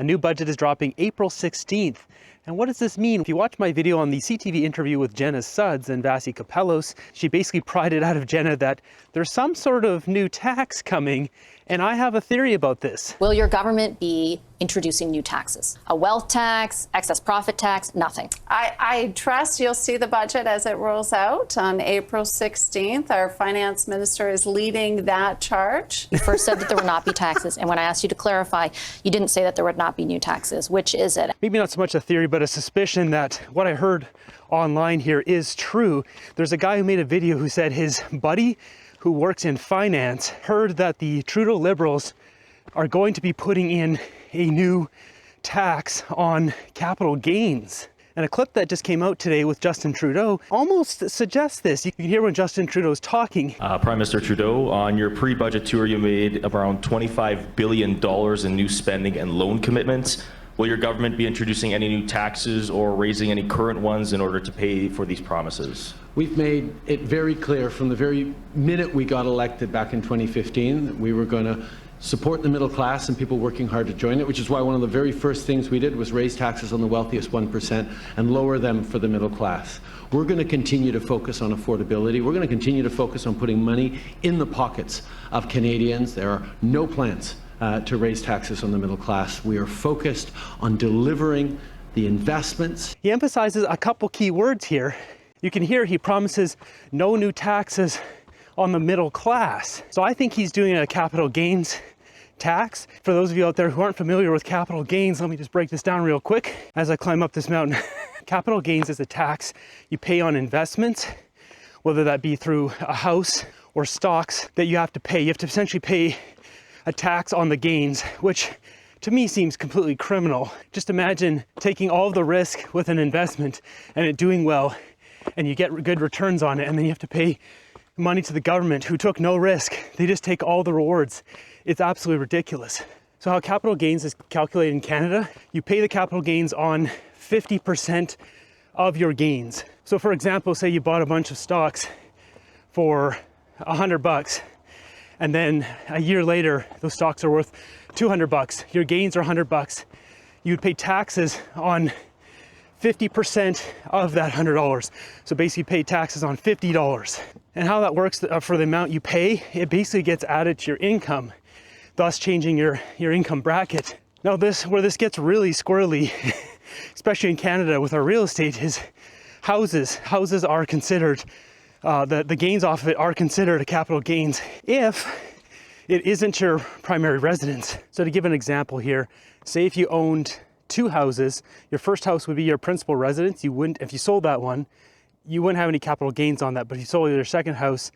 A new budget is dropping April 16th. And what does this mean? If you watch my video on the CTV interview with Jenna Suds and Vasi Kapelos, she basically pried it out of Jenna that there's some sort of new tax coming, and I have a theory about this. Will your government be introducing new taxes? A wealth tax, excess profit tax, nothing? I trust you'll see the budget as it rolls out on April 16th. Our finance minister is leading that charge. You first said that there would not be taxes, and when I asked you to clarify, you didn't say that there would not be new taxes. Which is it? Maybe not so much a theory, but a suspicion that what I heard online here is true. There's a guy who made a video who said his buddy who works in finance heard that the Trudeau Liberals are going to be putting in a new tax on capital gains. And a clip that just came out today with Justin Trudeau almost suggests this. You can hear when Justin Trudeau's talking. Prime Minister Trudeau, on your pre-budget tour, you made around $25 billion in new spending and loan commitments. Will your government be introducing any new taxes or raising any current ones in order to pay for these promises? We've made it very clear from the very minute we got elected back in 2015 that we were going to support the middle class and people working hard to join it, which is why one of the very first things we did was raise taxes on the wealthiest 1% and lower them for the middle class. We're going to continue to focus on affordability. We're going to continue to focus on putting money in the pockets of Canadians. There are no plans to raise taxes on the middle class. We are focused on delivering the investments. He emphasizes a couple key words here. You can hear he promises no new taxes on the middle class. So I think he's doing a capital gains tax. For those of you out there who aren't familiar with capital gains, let me just break this down real quick as I climb up this mountain. Capital gains is a tax you pay on investments, whether that be through a house or stocks that you have to pay. You have to essentially pay a tax on the gains, which to me seems completely criminal. Just imagine taking all of the risk with an investment and it doing well, and you get good returns on it, and then you have to pay money to the government who took no risk. They just take all the rewards. It's absolutely ridiculous. So how capital gains is calculated in Canada, you pay the capital gains on 50% of your gains. So for example, say you bought a bunch of stocks for $100, and then a year later, those stocks are worth $200. Your gains are $100. You would pay taxes on 50% of that $100. So basically pay taxes on $50. And how that works for the amount you pay, it basically gets added to your income, thus changing your income bracket. Now where this gets really squirrely, especially in Canada with our real estate, is houses. Houses are considered, the gains off of it are considered a capital gains if it isn't your primary residence. So to give an example here, say if you owned 2 houses, your first house would be your principal residence. You wouldn't, if you sold that one, you wouldn't have any capital gains on that. But if you sold your second house,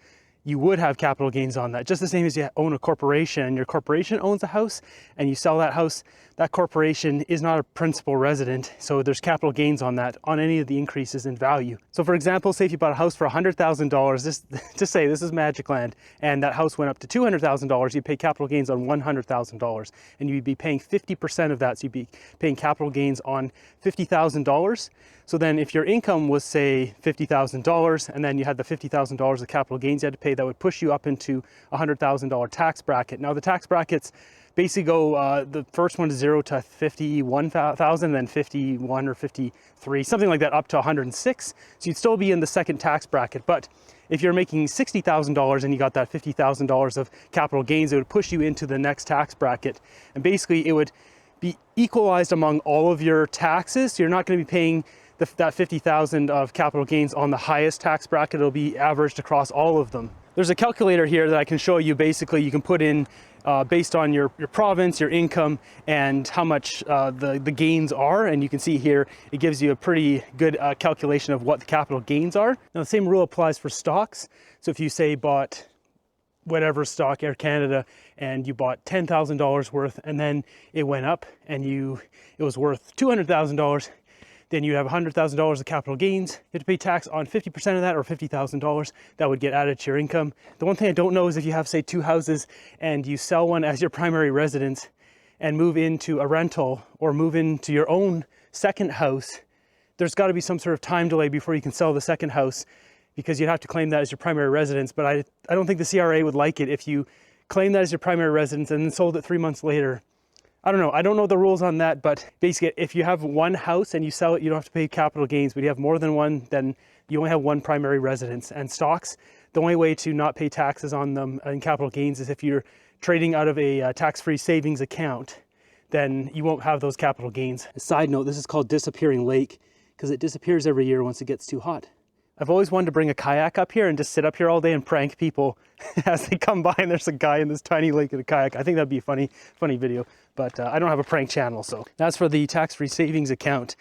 you would have capital gains on that. Just the same as you own a corporation and your corporation owns a house and you sell that house, that corporation is not a principal resident. So there's capital gains on that, on any of the increases in value. So for example, say if you bought a house for $100,000, just say this is Magic Land, and that house went up to $200,000, you'd pay capital gains on $100,000. And you'd be paying 50% of that. So you'd be paying capital gains on $50,000. So then if your income was say $50,000 and then you had the $50,000 of capital gains you had to pay, that would push you up into a $100,000 tax bracket. Now the tax brackets basically go, the first one is 0 to 51,000, then 51 or 53, something like that, up to 106. So you'd still be in the second tax bracket. But if you're making $60,000 and you got that $50,000 of capital gains, it would push you into the next tax bracket. And basically it would be equalized among all of your taxes. So you're not going to be paying that $50,000 of capital gains on the highest tax bracket. It'll be averaged across all of them. There's a calculator here that I can show you. Basically, you can put in based on your province, your income, and how much the gains are. And you can see here, it gives you a pretty good calculation of what the capital gains are. Now, the same rule applies for stocks. So if you say bought whatever stock, Air Canada, and you bought $10,000 worth, and then it went up and it was worth $200,000, then you have $100,000 of capital gains. You have to pay tax on 50% of that, or $50,000. That would get added to your income. The one thing I don't know is if you have, say, 2 houses and you sell one as your primary residence and move into a rental or move into your own second house, there's got to be some sort of time delay before you can sell the second house, because you'd have to claim that as your primary residence. But I don't think the CRA would like it if you claim that as your primary residence and then sold it 3 months later I don't know. I don't know the rules on that, but basically if you have one house and you sell it, you don't have to pay capital gains, but you have more than one, then you only have one primary residence. And stocks, the only way to not pay taxes on them and capital gains is if you're trading out of a tax-free savings account, then you won't have those capital gains. A side note, this is called disappearing lake because it disappears every year once it gets too hot. I've always wanted to bring a kayak up here and just sit up here all day and prank people as they come by and there's a guy in this tiny lake in a kayak. I think that'd be a funny video, but I don't have a prank channel. So as for the tax-free savings account,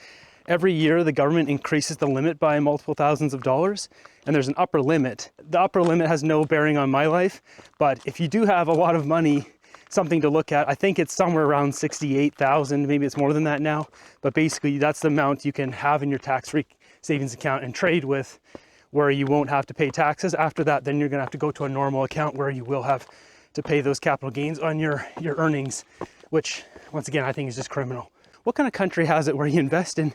every year the government increases the limit by multiple thousands of dollars, and there's an upper limit. The upper limit has no bearing on my life, but if you do have a lot of money, something to look at, I think it's somewhere around 68,000, maybe it's more than that now, but basically that's the amount you can have in your tax-free savings account and trade with, where you won't have to pay taxes. After that, then you're gonna have to go to a normal account where you will have to pay those capital gains on your earnings, which once again, I think is just criminal. What kind of country has it where you invest in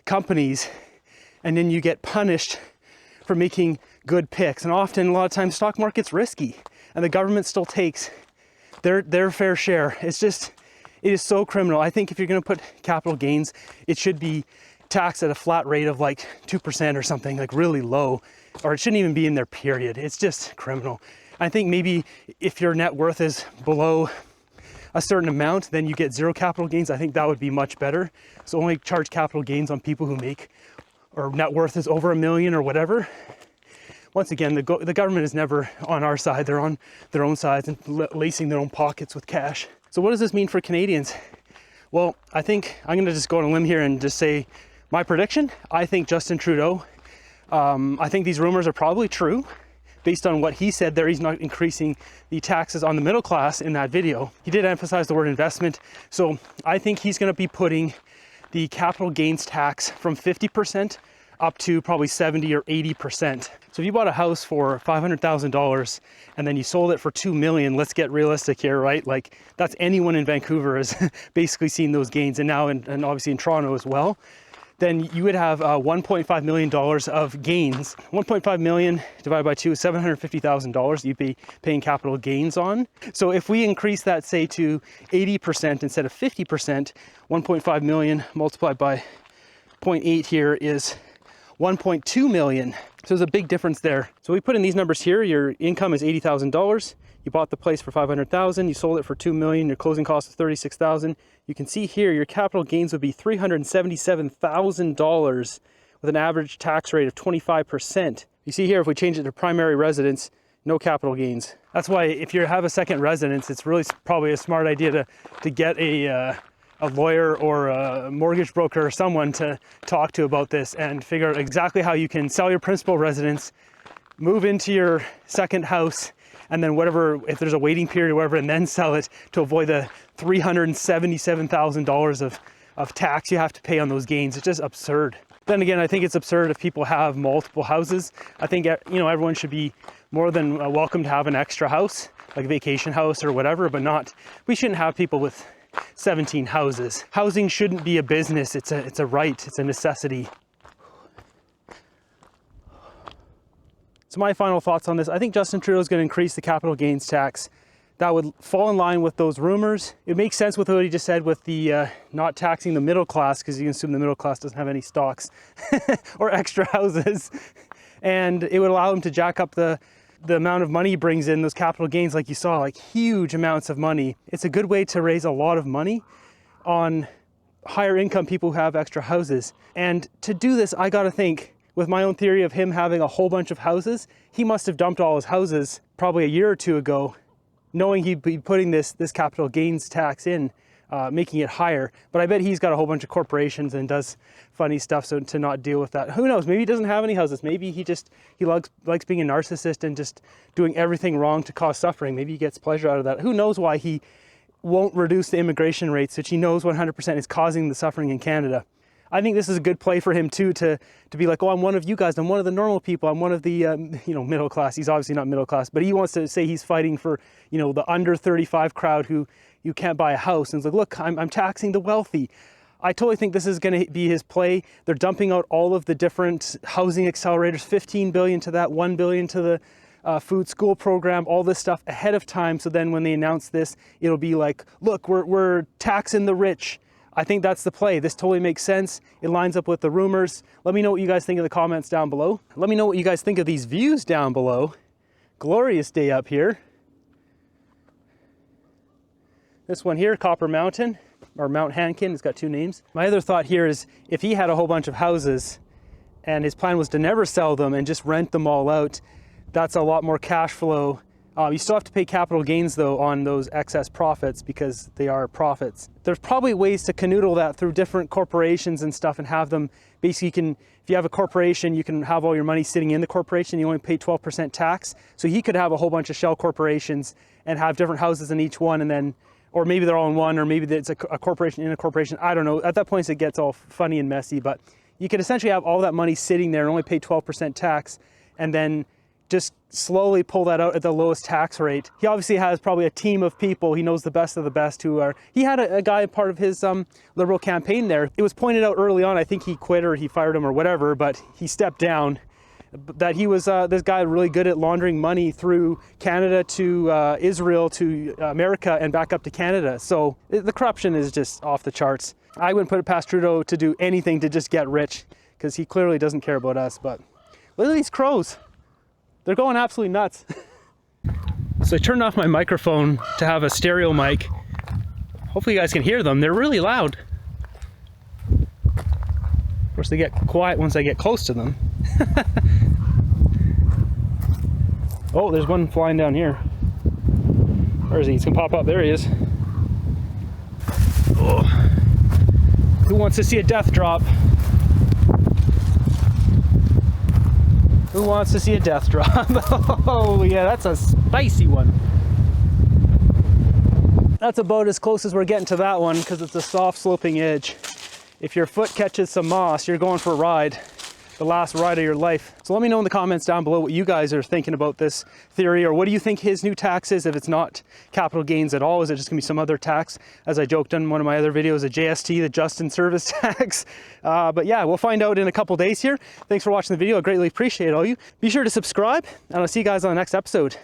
companies and then you get punished for making good picks? And often, a lot of times, stock market's risky and the government still takes their fair share. It is so criminal. I think if you're gonna put capital gains, it should be taxed at a flat rate of like 2% or something, like really low, or it shouldn't even be in there, period. It's just criminal. I think maybe if your net worth is below a certain amount, then you get zero capital gains. I think that would be much better. So only charge capital gains on people who make, or net worth is over $1 million or whatever. Once again, the government is never on our side. They're on their own sides and lacing their own pockets with cash. So what does this mean for Canadians? Well, I think I'm gonna just go on a limb here and just say my prediction. I think Justin Trudeau, I think these rumors are probably true based on what he said there. He's not increasing the taxes on the middle class in that video. He did emphasize the word investment. So I think he's gonna be putting the capital gains tax from 50% up to probably 70 or 80%. So if you bought a house for $500,000 and then you sold it for $2 million, let's get realistic here, right? Like that's anyone in Vancouver has basically seen those gains, and now and obviously in Toronto as well. Then you would have $1.5 million of gains. 1.5 million divided by 2 is $750,000 you'd be paying capital gains on. So if we increase that, say, to 80% instead of 50%, 1.5 million multiplied by 0.8 here is 1.2 million. So there's a big difference there. So we put in these numbers here. Your income is $80,000. You bought the place for $500,000. You sold it for $2 million. Your closing cost is $36,000. You can see here your capital gains would be $377,000 with an average tax rate of 25%. You see here, if we change it to primary residence, no capital gains. That's why if you have a second residence, it's really probably a smart idea to get a lawyer or a mortgage broker or someone to talk to about this and figure out exactly how you can sell your principal residence, move into your second house, and then whatever, if there's a waiting period or whatever, and then sell it to avoid the $377,000 of tax you have to pay on those gains. It's just absurd. Then again, I think it's absurd if people have multiple houses. I think, you know, everyone should be more than welcome to have an extra house, like a vacation house or whatever, but not, we shouldn't have people with 17 houses. Housing shouldn't be a business. It's a right. It's a necessity. So my final thoughts on this, I think Justin Trudeau is going to increase the capital gains tax. That would fall in line with those rumors. It makes sense with what he just said with the not taxing the middle class, because you can assume the middle class doesn't have any stocks or extra houses. And it would allow him to jack up the amount of money he brings in, those capital gains, like you saw, like huge amounts of money. It's a good way to raise a lot of money on higher income people who have extra houses. And to do this, I got to think, with my own theory of him having a whole bunch of houses, he must have dumped all his houses probably a year or two ago, knowing he'd be putting this capital gains tax in, making it higher. But I bet he's got a whole bunch of corporations and does funny stuff so to not deal with that. Who knows? Maybe he doesn't have any houses. Maybe he likes being a narcissist and just doing everything wrong to cause suffering. Maybe he gets pleasure out of that. Who knows why he won't reduce the immigration rates, which he knows 100% is causing the suffering in Canada. I think this is a good play for him too, to be like, oh, I'm one of you guys. I'm one of the normal people. I'm one of the, middle class. He's obviously not middle class, but he wants to say he's fighting for, the under 35 crowd who you can't buy a house. And it's like, look, I'm taxing the wealthy. I totally think this is going to be his play. They're dumping out all of the different housing accelerators, 15 billion to that, 1 billion to the food school program, all this stuff ahead of time. So then when they announce this, it'll be like, look, we're taxing the rich. I think that's the play. This totally makes sense. It lines up with the rumors. Let me know what you guys think in the comments down below. Let me know what you guys think of these views down below. Glorious day up here. This one here, Copper Mountain, or Mount Hankin, it's got two names. My other thought here is if he had a whole bunch of houses and his plan was to never sell them and just rent them all out, that's a lot more cash flow. You still have to pay capital gains though on those excess profits because they are profits. There's probably ways to canoodle that through different corporations and stuff and have them, basically if you have a corporation, you can have all your money sitting in the corporation, you only pay 12% tax. So he could have a whole bunch of shell corporations and have different houses in each one, and then, or maybe they're all in one, or maybe it's a corporation in a corporation. I don't know. At that point it gets all funny and messy, but you could essentially have all that money sitting there and only pay 12% tax, and then just slowly pull that out at the lowest tax rate. He obviously has probably a team of people. He knows the best of the best who are, he had a guy part of his Liberal campaign there. It was pointed out early on, I think he quit or he fired him or whatever, but he stepped down, that he was this guy really good at laundering money through Canada to Israel to America and back up to Canada. So the corruption is just off the charts. I wouldn't put it past Trudeau to do anything to just get rich, because he clearly doesn't care about us. But look at these crows. They're going absolutely nuts. So I turned off my microphone to have a stereo mic. Hopefully you guys can hear them. They're really loud. Of course they get quiet once I get close to them. Oh, there's one flying down here. Where is he? He's gonna pop up. There he is. Oh. Who wants to see a death drop? Who wants to see a death drop? Oh yeah, that's a spicy one. That's about as close as we're getting to that one because it's a soft sloping edge. If your foot catches some moss, you're going for a ride, the last ride of your life. So let me know in the comments down below what you guys are thinking about this theory, or what do you think his new tax is if it's not capital gains at all? Is it just gonna be some other tax? As I joked in one of my other videos, a JST, the Just in Service tax. But yeah, we'll find out in a couple days here. Thanks for watching the video. I greatly appreciate all you. Be sure to subscribe, and I'll see you guys on the next episode.